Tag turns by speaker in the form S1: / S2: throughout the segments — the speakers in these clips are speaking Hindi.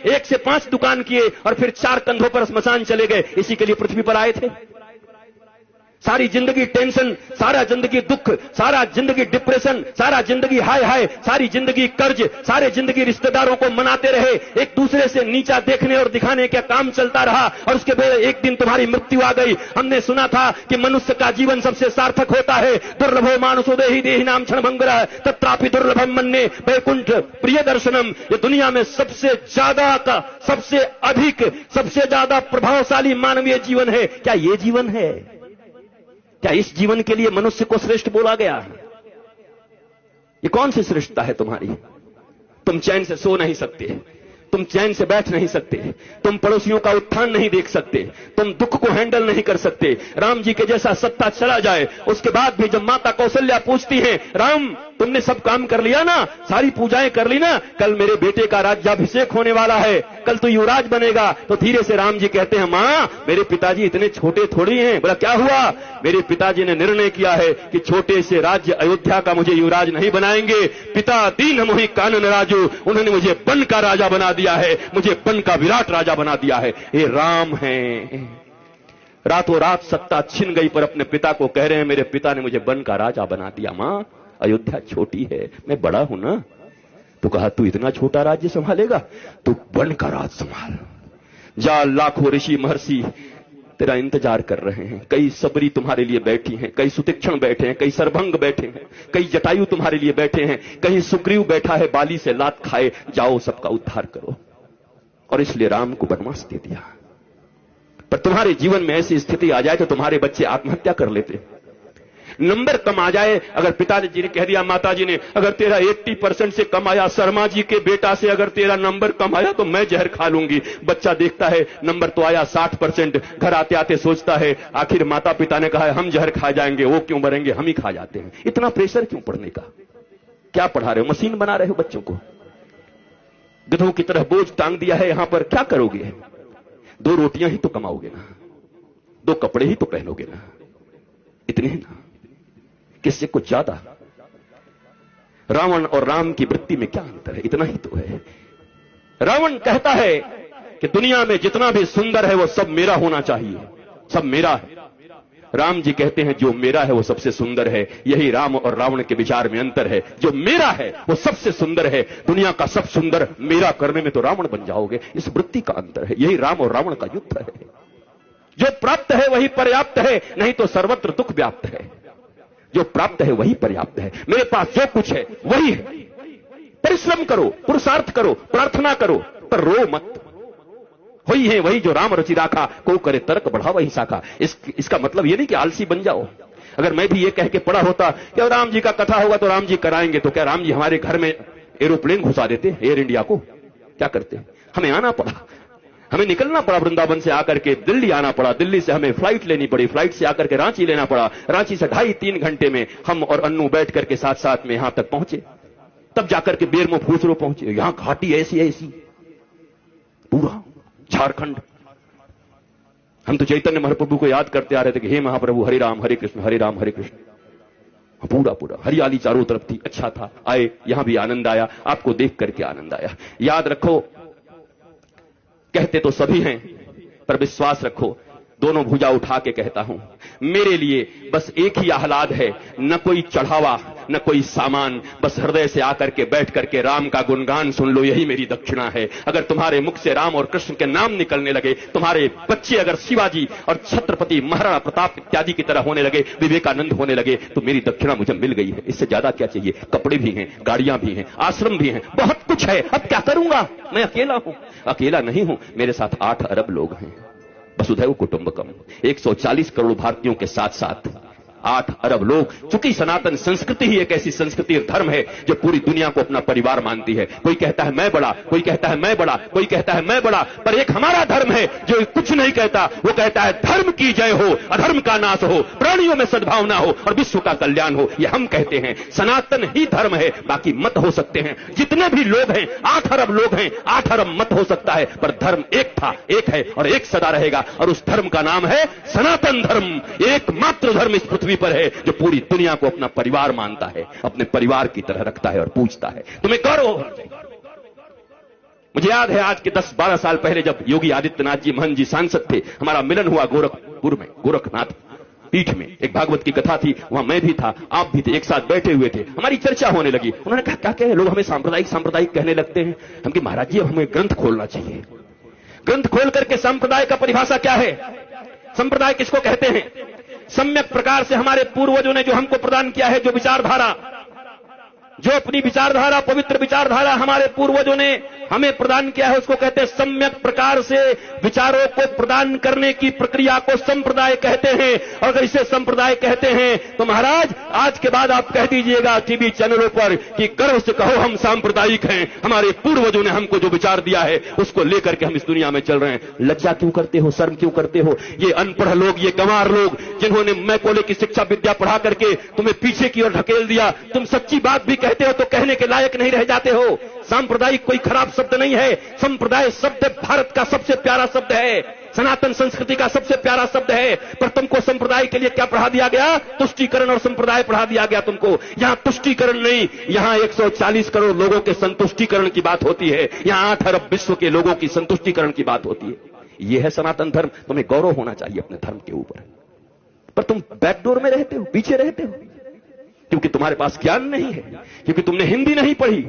S1: 1 से 5 दुकान किए और फिर 4 कंधों पर स्मशान चले गए। इसी के लिए पृथ्वी पर आए थे। सारी जिंदगी टेंशन, सारा जिंदगी दुख, सारा जिंदगी डिप्रेशन, सारा जिंदगी हाय हाय, सारी जिंदगी कर्ज, सारे जिंदगी रिश्तेदारों को मनाते रहे, एक दूसरे से नीचा देखने और दिखाने का काम चलता रहा और उसके बाद एक दिन तुम्हारी मृत्यु आ गई। हमने सुना था कि मनुष्य का जीवन सबसे सार्थक होता है। दुर्लभो मानुषो देहि देहि नाम क्षणभंगुरः तत्रापि दुर्लभम मन्ये वैकुंठ प्रिय दर्शनम। ये दुनिया में सबसे ज्यादा का, सबसे अधिक, सबसे ज्यादा प्रभावशाली मानवीय जीवन है। क्या ये जीवन है? क्या इस जीवन के लिए मनुष्य को श्रेष्ठ बोला गया? ये कौन सी श्रेष्ठता है तुम्हारी? तुम चैन से सो नहीं सकते, तुम चैन से बैठ नहीं सकते, तुम पड़ोसियों का उत्थान नहीं देख सकते, तुम दुख को हैंडल नहीं कर सकते। राम जी के जैसा सत्ता चला जाए, उसके बाद भी जब माता कौशल्या पूछती हैं, राम तुमने सब काम कर लिया ना, सारी पूजाएं कर ली ना, कल मेरे बेटे का राज्याभिषेक होने वाला है, कल तो युवराज बनेगा। तो धीरे से राम जी कहते हैं, मां मेरे पिताजी इतने छोटे थोड़ी हैं। बोला क्या हुआ? मेरे पिताजी ने निर्णय किया है कि छोटे से राज्य अयोध्या का मुझे युवराज नहीं बनाएंगे। पिता दीन मोहि कानन राजू, उन्होंने मुझे बन का राजा बना दिया है, मुझे बन का विराट राजा बना दिया है। ये राम है। रातों रात सत्ता छिन गई पर अपने पिता को कह रहे हैं, मेरे पिता ने मुझे बन का राजा बना दिया। मां अयोध्या छोटी है, मैं बड़ा हूं ना। तो कहा तू इतना छोटा राज्य संभालेगा, तू बन का राज संभाल। जा, लाखों ऋषि महर्षि तेरा इंतजार कर रहे हैं। कई सबरी तुम्हारे लिए बैठी हैं, कई सुतीक्षण बैठे हैं, कई सरभंग बैठे हैं, कई जटायु तुम्हारे लिए बैठे हैं, कहीं सुग्रीव बैठा है बाली से लात खाए। जाओ सबका उद्धार करो। और इसलिए राम को वनवास दे दिया। पर तुम्हारे जीवन में ऐसी स्थिति आ जाए तो तुम्हारे बच्चे आत्महत्या कर लेते। नंबर कम आ जाए, अगर पिताजी ने कह दिया, माताजी ने, अगर तेरा 80% से कम आया, शर्मा जी के बेटा से अगर तेरा नंबर कम आया तो मैं जहर खा लूंगी। बच्चा देखता है नंबर तो आया 60%, घर आते आते सोचता है आखिर माता पिता ने कहा है हम जहर खा जाएंगे, वो क्यों मरेंगे, हम ही खा जाते हैं। इतना प्रेशर क्यों पढ़ने का? क्या पढ़ा रहे हो? मशीन बना रहे हो बच्चों को? गधों की तरह बोझ टांग दिया है यहां पर, क्या करोगे? 2 रोटियां ही तो कमाओगे ना, 2 कपड़े ही तो पहनोगे ना, इतने ही ना, किससे कुछ ज्यादा? रावण और राम की वृत्ति में क्या अंतर है? इतना ही तो है। रावण कहता है कि दुनिया में जितना भी सुंदर है वो सब मेरा होना चाहिए, सब मेरा है। राम जी कहते हैं जो मेरा है वो सबसे सुंदर है। यही राम और रावण के विचार में अंतर है। जो मेरा है वो सबसे सुंदर है, दुनिया का सब सुंदर मेरा करने में तो रावण बन जाओगे। इस वृत्ति का अंतर है। यही राम और रावण का युद्ध है। जो प्राप्त है वही पर्याप्त है, नहीं तो सर्वत्र दुख व्याप्त है। जो प्राप्त है वही पर्याप्त है। मेरे पास जो कुछ है वही है। परिश्रम करो, पुरुषार्थ करो, प्रार्थना करो, पर रो मत। वही है वही जो राम रचि राखा, को करे तर्क बढ़ा वही शाखा। इसका मतलब ये नहीं कि आलसी बन जाओ। अगर मैं भी ये कह के पढ़ा होता कि राम जी का कथा होगा तो राम जी कराएंगे, तो क्या राम जी हमारे घर में एरोप्लेन घुसा देते एयर इंडिया को? क्या करते? हमें आना पड़ा, हमें निकलना पड़ा, वृंदावन से आकर के दिल्ली आना पड़ा, दिल्ली से हमें फ्लाइट लेनी पड़ी, फ्लाइट से आकर के रांची लेना पड़ा, रांची से 2.5-3 घंटे में हम और अन्नू बैठ करके साथ में यहां तक पहुंचे, तब जाकर के बेरमो फूसरो पहुंचे। यहां घाटी ऐसी पूरा झारखंड। हम तो चैतन्य महाप्रभु को याद करते आ रहे थे कि हे महाप्रभु हरे राम हरे कृष्ण हरे राम हरे कृष्ण। पूरा हरियाली चारों तरफ थी, अच्छा था। आए, यहां भी आनंद आया, आपको देख करके आनंद आया। याद रखो, कहते तो सभी हैं पर विश्वास रखो, दोनों भुजा उठा के कहता हूं, मेरे लिए बस एक ही आह्लाद है, न कोई चढ़ावा न कोई सामान, बस हृदय से आकर के बैठ करके राम का गुणगान सुन लो, यही मेरी दक्षिणा है। अगर तुम्हारे मुख से राम और कृष्ण के नाम निकलने लगे, तुम्हारे बच्चे अगर शिवाजी और छत्रपति महाराणा प्रताप इत्यादि की तरह होने लगे, विवेकानंद होने लगे, तो मेरी दक्षिणा मुझे मिल गई है। इससे ज्यादा क्या चाहिए? कपड़े भी हैं, गाड़ियां भी हैं, आश्रम भी हैं, बहुत कुछ है। अब क्या करूंगा? मैं अकेला हूं। अकेला नहीं हूं, मेरे साथ 8 अरब लोग हैं। वसुधैव कुटुंबकम, 140 करोड़ भारतीयों के साथ साथ 8 अरब लोग। चूंकि सनातन संस्कृति ही एक ऐसी संस्कृति और धर्म है जो पूरी दुनिया को अपना परिवार मानती है। कोई कहता है मैं बड़ा, कोई कहता है मैं बड़ा, कोई कहता है मैं बड़ा, पर एक हमारा धर्म है जो कुछ नहीं कहता। वो कहता है धर्म की जय हो, अधर्म का नाश हो, प्राणियों में सद्भावना हो और विश्व का कल्याण हो। ये हम कहते हैं, सनातन ही धर्म है। बाकी मत हो सकते हैं, जितने भी लोग हैं, 8 अरब लोग हैं, 8 अरब मत हो सकता है, पर धर्म एक था, एक है और एक सदा रहेगा। और उस धर्म का नाम है सनातन धर्म। एकमात्र धर्म इस पृथ्वी पर है जो पूरी दुनिया को अपना परिवार मानता है, अपने परिवार की तरह रखता है और पूजता है। तुम्हें करो, मुझे याद है आज के 10-12 साल पहले जब योगी आदित्यनाथ जी महंत जी सांसद थे, हमारा मिलन हुआ गोरखपुर में, गोरखनाथ पीठ में। एक भागवत की कथा थी, वहां मैं भी था, आप भी थे, एक साथ बैठे हुए थे। हमारी चर्चा होने लगी। उन्होंने कहा क्या कहे, लोग हमें सांप्रदायिक सांप्रदायिक कहने लगते हैं। हम कि महाराज जी अब हमें ग्रंथ खोलना चाहिए। ग्रंथ खोल करके संप्रदाय का परिभाषा क्या है, संप्रदाय किसको कहते हैं। सम्यक प्रकार से हमारे पूर्वजों ने जो हमको प्रदान किया है, जो विचारधारा, जो अपनी विचारधारा, पवित्र विचारधारा हमारे पूर्वजों ने हमें प्रदान किया है, उसको कहते हैं सम्यक प्रकार से विचारों को प्रदान करने की प्रक्रिया को संप्रदाय कहते हैं। और अगर इसे संप्रदाय कहते हैं तो महाराज आज के बाद आप कह दीजिएगा टीवी चैनलों पर कि गर्व से कहो हम सांप्रदायिक हैं, हमारे पूर्वजों ने हमको जो विचार दिया है उसको लेकर के हम इस दुनिया में चल रहे हैं। लज्जा क्यों करते हो, शर्म क्यों करते हो। ये अनपढ़ लोग, ये गंवार लोग जिन्होंने मैकोले की शिक्षा विद्या पढ़ा करके तुम्हें पीछे की ओर ढकेल दिया, तुम सच्ची बात भी कहते हो तो कहने के लायक नहीं रह जाते हो। सांप्रदायिक कोई खराब शब्द नहीं है, संप्रदाय शब्द भारत का सबसे प्यारा शब्द है, सनातन संस्कृति का सबसे प्यारा शब्द है। पर तुमको संप्रदाय के लिए क्या पढ़ा दिया गया, तुष्टीकरण और संप्रदाय पढ़ा दिया गया तुमको। यहां तुष्टीकरण नहीं, यहां 140 करोड़ लोगों के संतुष्टीकरण की बात होती है, यहां 8 अरब विश्व के लोगों की संतुष्टीकरण की बात होती है। यह है सनातन धर्म। तुम्हें गौरव होना चाहिए अपने धर्म के ऊपर, पर तुम बैकडोर में रहते हो, पीछे रहते हो, क्योंकि तुम्हारे पास ज्ञान नहीं है, क्योंकि तुमने हिंदी नहीं पढ़ी,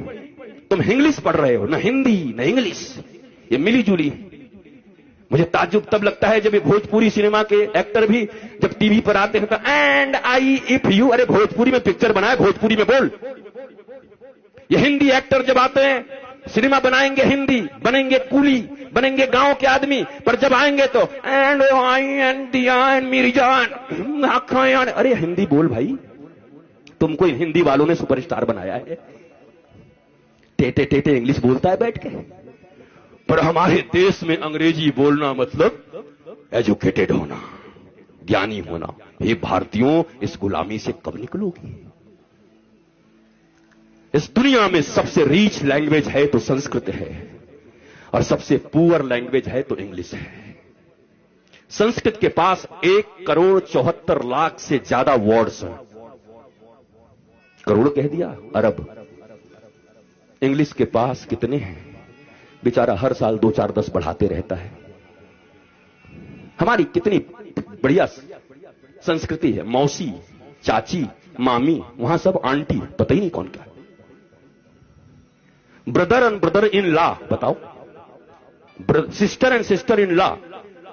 S1: तुम इंग्लिश पढ़ रहे हो, ना हिंदी ना इंग्लिश, ये मिली जुली। मुझे ताज्जुब तब लगता है जब ये भोजपुरी सिनेमा के एक्टर भी जब टीवी पर आते हैं तो एंड आई इफ यू, अरे भोजपुरी में पिक्चर बनाए, भोजपुरी में बोल। ये हिंदी एक्टर जब आते हैं, सिनेमा बनाएंगे हिंदी, बनेंगे कूली, बनेंगे गांव के आदमी, पर जब आएंगे तो एंड आई एंड दिया एंड मेरी जान आखान, अरे हिंदी बोल भाई, तुमको इन हिंदी वालों ने सुपरस्टार बनाया है। टेटे टेटे इंग्लिश बोलता है बैठ के, पर हमारे देश में अंग्रेजी बोलना मतलब एजुकेटेड होना, ज्ञानी होना। ये भारतीयों, इस गुलामी से कब निकलोगी। इस दुनिया में सबसे रीच लैंग्वेज है तो संस्कृत है, और सबसे पुअर लैंग्वेज है तो इंग्लिश है। संस्कृत के पास 1,74,00,000 से ज्यादा वर्ड्स हैं। करोड़ कह दिया, अरब। इंग्लिश के पास कितने हैं, बेचारा हर साल 2-4-10 बढ़ाते रहता है। हमारी कितनी बढ़िया संस्कृति है, मौसी, चाची, मामी, वहां सब आंटी, पता ही नहीं कौन क्या। Brother and brother in law, बताओ, sister and sister in law,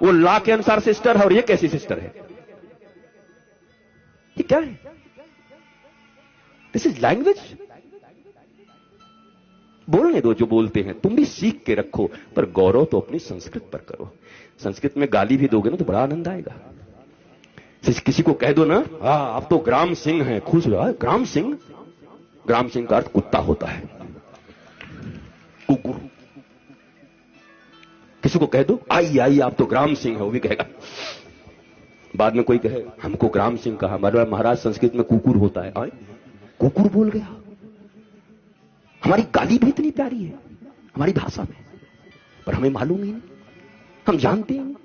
S1: वो लॉ के अनुसार सिस्टर है और ये कैसी सिस्टर है, ये क्या है। This is language. बोलने दो जो बोलते हैं, तुम भी सीख के रखो, पर गौरव तो अपनी संस्कृत पर करो। संस्कृत में गाली भी दोगे ना तो बड़ा आनंद आएगा। किसी को कह दो ना, आप तो ग्राम सिंह हैं, खुश हो जाए। ग्राम सिंह, ग्राम सिंह का अर्थ कुत्ता होता है, कुकुर। किसी को कह दो आई आई आप तो ग्राम सिंह है, वो भी कहेगा। बाद में कोई कहे हमको ग्राम सिंह कहा, महाराज संस्कृत में कुकुर होता है। आए कुकुर बोल गया। हमारी गाली भी इतनी प्यारी है हमारी भाषा में, पर हमें मालूम ही नहीं, हम जानते हैं।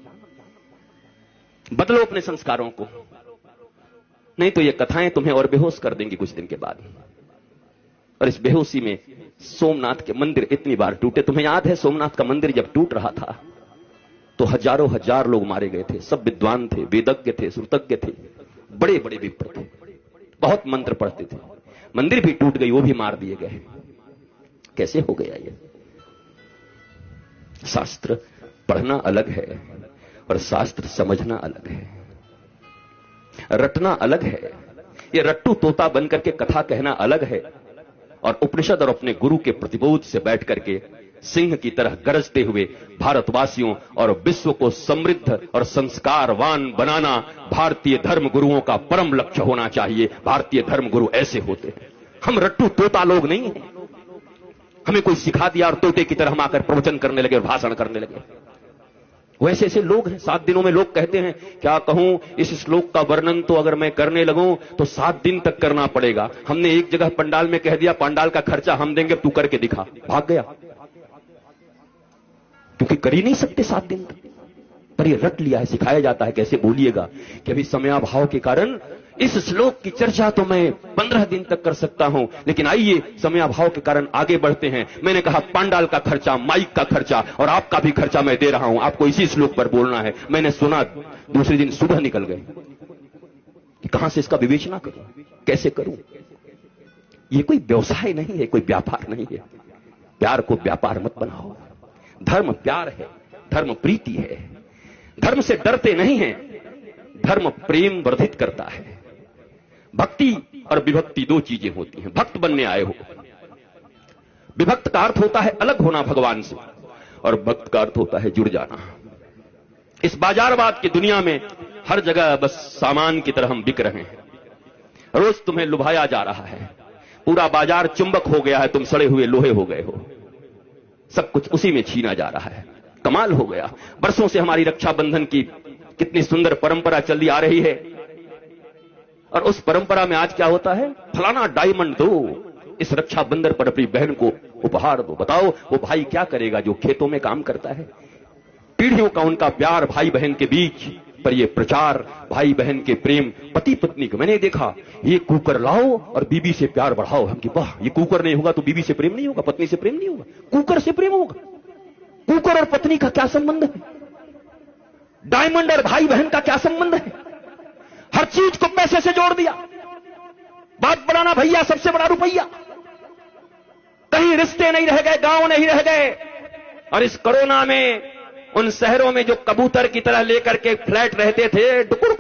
S1: बदलो अपने संस्कारों को, नहीं तो ये कथाएं तुम्हें और बेहोश कर देंगी कुछ दिन के बाद। और इस बेहोशी में सोमनाथ के मंदिर इतनी बार टूटे। तुम्हें याद है सोमनाथ का मंदिर जब टूट रहा था तो हजारों हजार लोग मारे गए थे। सब विद्वान थे, वेदज्ञ थे, श्रुतज्ञ थे, बड़े बड़े विप्र थे, बहुत मंत्र पढ़ते थे। मंदिर भी टूट गई, वो भी मार दिए गए। कैसे हो गया ये। शास्त्र पढ़ना अलग है और शास्त्र समझना अलग है, रटना अलग है। ये रट्टू तोता बनकर के कथा कहना अलग है, और उपनिषद और अपने गुरु के प्रतिबोध से बैठ करके सिंह की तरह गरजते हुए भारतवासियों और विश्व को समृद्ध और संस्कारवान बनाना भारतीय धर्म गुरुओं का परम लक्ष्य होना चाहिए। भारतीय धर्म गुरु ऐसे होते हैं। हम रट्टू तोता लोग नहीं हैं। हमें कोई सिखा दिया और तोते की तरह हम आकर प्रवचन करने लगे और भाषण करने लगे। वैसे ऐसे लोग हैं। 7 दिनों में लोग कहते हैं, क्या कहूं, इस श्लोक का वर्णन तो अगर मैं करने लगूं तो 7 दिन तक करना पड़ेगा। हमने एक जगह पंडाल में कह दिया पंडाल का खर्चा हम देंगे, तू करके दिखा। भाग गया, क्योंकि कर ही नहीं सकते 7 दिन तक। पर ये रट लिया है, सिखाया जाता है कैसे बोलिएगा कि अभी समयाभाव के कारण इस श्लोक की चर्चा तो मैं 15 दिन तक कर सकता हूं, लेकिन आइए समयाभाव के कारण आगे बढ़ते हैं। मैंने कहा पांडाल का खर्चा, माइक का खर्चा और आपका भी खर्चा मैं दे रहा हूं, आपको इसी श्लोक पर बोलना है। मैंने सुना, दूसरे दिन सुबह निकल गए कि कहां से इसका विवेचना करूं, कैसे करूं। ये कोई व्यवसाय नहीं है, कोई व्यापार नहीं है। प्यार को व्यापार मत बनाओ। धर्म प्यार है, धर्म प्रीति है, धर्म से डरते नहीं हैं, धर्म प्रेम वर्धित करता है। भक्ति और विभक्ति दो चीजें होती हैं। भक्त बनने आए हो, विभक्त का अर्थ होता है अलग होना भगवान से, और भक्त का अर्थ होता है जुड़ जाना। इस बाजारवाद की दुनिया में हर जगह बस सामान की तरह हम बिक रहे हैं। रोज तुम्हें लुभाया जा रहा है, पूरा बाजार चुंबक हो गया है, तुम सड़े हुए लोहे हो गए हो, सब कुछ उसी में छीना जा रहा है। कमाल हो गया। बरसों से हमारी रक्षाबंधन की कितनी सुंदर परंपरा चली आ रही है, और उस परंपरा में आज क्या होता है, फलाना डायमंड दो, इस रक्षाबंधन पर अपनी बहन को उपहार दो। बताओ वो भाई क्या करेगा जो खेतों में काम करता है। पीढ़ियों का उनका प्यार भाई बहन के बीच, पर ये प्रचार भाई बहन के प्रेम, पति पत्नी का। मैंने देखा ये कुकर लाओ और बीबी से प्यार बढ़ाओ। हम कि वाह, ये कुकर नहीं होगा तो बीबी से प्रेम नहीं होगा, पत्नी से प्रेम नहीं होगा, कुकर से प्रेम होगा। कुकर और पत्नी का क्या संबंध है? डायमंड और भाई बहन का क्या संबंध है? हर चीज को पैसे से जोड़ दिया। बात बनाना भैया, सबसे बड़ा रुपया। कहीं रिश्ते नहीं रह गए, गांव नहीं रह गए। और इस कोरोना में उन शहरों में जो कबूतर की तरह लेकर के फ्लैट रहते थे, टुकड़ू,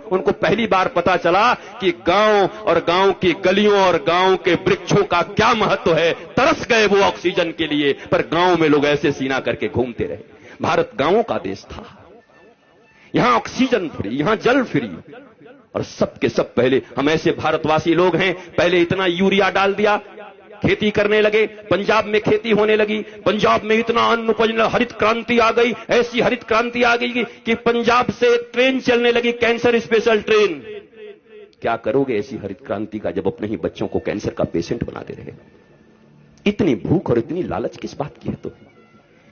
S1: उनको पहली बार पता चला कि गांव और गांव की गलियों और गांव के वृक्षों का क्या महत्व है। तरस गए वो ऑक्सीजन के लिए, पर गांव में लोग ऐसे सीना करके घूमते रहे। भारत गांवों का देश था, यहां ऑक्सीजन फ्री, यहां जल फ्री, और सबके सब पहले हम ऐसे भारतवासी लोग हैं, पहले इतना यूरिया डाल दिया, खेती करने लगे, पंजाब में खेती होने लगी, पंजाब में इतना अन्न उपज, हरित क्रांति आ गई, ऐसी हरित क्रांति आ गई कि पंजाब से ट्रेन चलने लगी, कैंसर स्पेशल ट्रेन। क्या करोगे ऐसी हरित क्रांति का जब अपने ही बच्चों को कैंसर का पेशेंट बनाते रहे? इतनी भूख और इतनी लालच किस बात की है? तो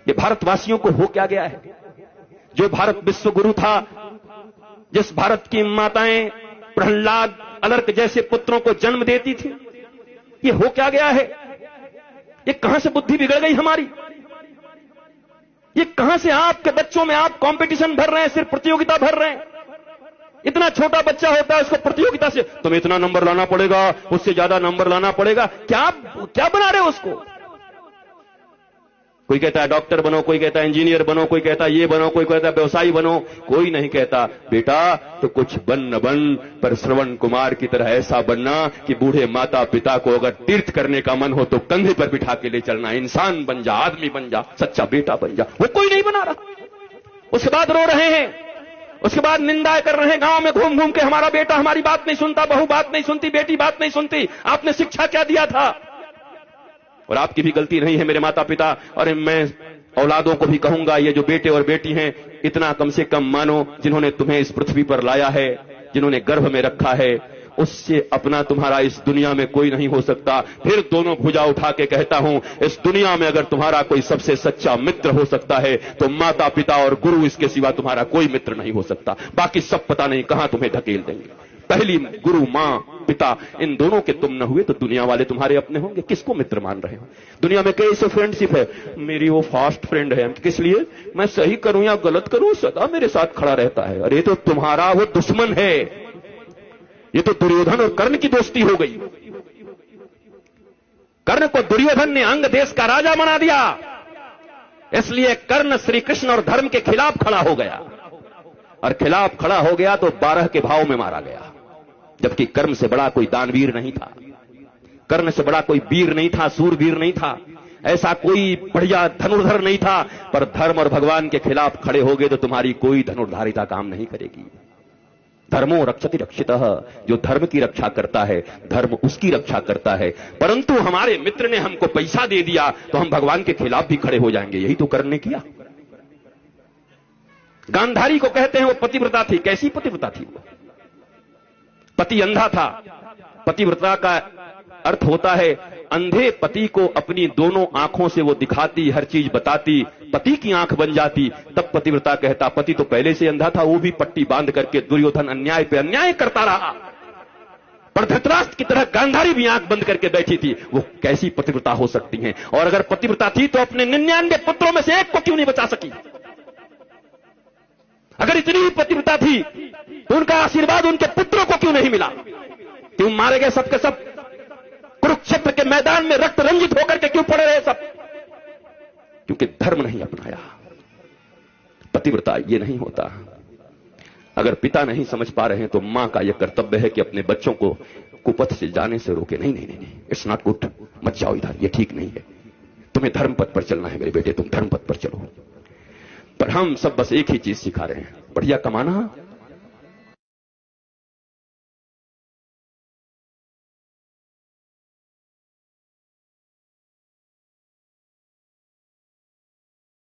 S1: ये भारतवासियों को हो क्या गया है? जो भारत विश्व गुरु था, जिस भारत की माताएं प्रहलाद, अलर्क जैसे पुत्रों को जन्म देती थी, ये हो क्या गया है? ये कहां से बुद्धि बिगड़ गई हमारी? ये कहां से आपके बच्चों में आप कंपटीशन भर रहे हैं, सिर्फ प्रतियोगिता भर रहे हैं। इतना छोटा बच्चा होता है, उसको प्रतियोगिता से तुम्हें इतना नंबर लाना पड़ेगा, उससे ज्यादा नंबर लाना पड़ेगा। क्या बना रहे हो उसको? कोई कहता है डॉक्टर बनो, कोई कहता है इंजीनियर बनो, कोई कहता है ये बनो, कोई कहता है व्यवसायी बनो। कोई नहीं कहता बेटा तो कुछ बन न बन, पर श्रवण कुमार की तरह ऐसा बनना कि बूढ़े माता पिता को अगर तीर्थ करने का मन हो तो कंधे पर बिठा के ले चलना। इंसान बन जा, आदमी बन जा, सच्चा बेटा बन जा। वो कोई नहीं बना रहा। उसके बाद रो रहे हैं, उसके बाद निंदा कर रहे हैं गांव में घूम घूम के, हमारा बेटा हमारी बात नहीं सुनता, बहू बात नहीं सुनती, बेटी बात नहीं सुनती। आपने शिक्षा क्या दिया था? और आपकी भी गलती नहीं है मेरे माता पिता, और मैं औलादों को भी कहूंगा, ये जो बेटे और बेटी हैं, इतना कम से कम मानो, जिन्होंने तुम्हें इस पृथ्वी पर लाया है, जिन्होंने गर्भ में रखा है, उससे अपना तुम्हारा इस दुनिया में कोई नहीं हो सकता। फिर दोनों भुजा उठा के कहता हूं, इस दुनिया में अगर तुम्हारा कोई सबसे सच्चा मित्र हो सकता है तो माता पिता और गुरु, इसके सिवा तुम्हारा कोई मित्र नहीं हो सकता। बाकी सब पता नहीं कहां तुम्हें धकेल देंगे। पहली गुरु मां पिता, इन दोनों के तुम न हुए तो दुनिया वाले तुम्हारे अपने होंगे। किसको मित्र मान रहे हो? दुनिया में कैसे फ्रेंडशिप है? मेरी वो फास्ट फ्रेंड है। किस लिए? मैं सही करूं या गलत करूं, सदा मेरे साथ खड़ा रहता है। अरे तो तुम्हारा वो दुश्मन है। ये तो दुर्योधन और कर्ण की दोस्ती हो गई। कर्ण को दुर्योधन ने अंग देश का राजा बना दिया, इसलिए कर्ण श्री कृष्ण और धर्म के खिलाफ खड़ा हो गया, और खिलाफ खड़ा हो गया तो 12 के भाव में मारा गया। जबकि कर्ण से बड़ा कोई दानवीर नहीं था, कर्ण से बड़ा कोई वीर नहीं था, सूरवीर नहीं था, ऐसा कोई बढ़िया धनुर्धर नहीं था। पर धर्म और भगवान के खिलाफ खड़े हो गए तो तुम्हारी कोई धनुर्धारिता काम नहीं करेगी। धर्मो रक्षति रक्षितः, जो धर्म की रक्षा करता है, धर्म उसकी रक्षा करता है। परंतु हमारे मित्र ने हमको पैसा दे दिया तो हम भगवान के खिलाफ भी खड़े हो जाएंगे। यही तो कर्ण ने किया। गांधारी को कहते हैं वो पतिव्रता थी। कैसी पतिव्रता थी वो? पति अंधा था। पतिव्रता का अर्थ होता है अंधे पति को अपनी दोनों आंखों से वो दिखाती, हर चीज बताती, पति की आंख बन जाती, तब पतिव्रता कहता पति तो पहले से अंधा था, वो भी पट्टी बांध करके दुर्योधन अन्याय पे अन्याय करता रहा, पर धृतराष्ट्र की तरह गांधारी भी आंख बंद करके बैठी थी। वो कैसी पतिव्रता हो सकती हैं? और अगर पतिव्रता थी तो अपने 99 पुत्रों में से एक को क्यों नहीं बचा सकी? अगर इतनी ही पतिव्रता थी तो उनका आशीर्वाद उनके पुत्रों को क्यों नहीं मिला? क्यों मारे गए सबके सब? कुरुक्षेत्र के मैदान में रक्त रंजित होकर के क्यों पड़े रहे सब? क्योंकि धर्म नहीं अपनाया। पतिव्रता ये नहीं होता। अगर पिता नहीं समझ पा रहे हैं तो मां का यह कर्तव्य है कि अपने बच्चों को कुपथ से जाने से रोके। नहीं नहीं नहीं, इट्स नॉट गुड, मत जाओ इधर, ये ठीक नहीं है, तुम्हें धर्म पथ पर चलना है मेरे बेटे, तुम धर्म पथ पर चलो। पर हम सब बस एक ही चीज सिखा रहे हैं, बढ़िया कमाना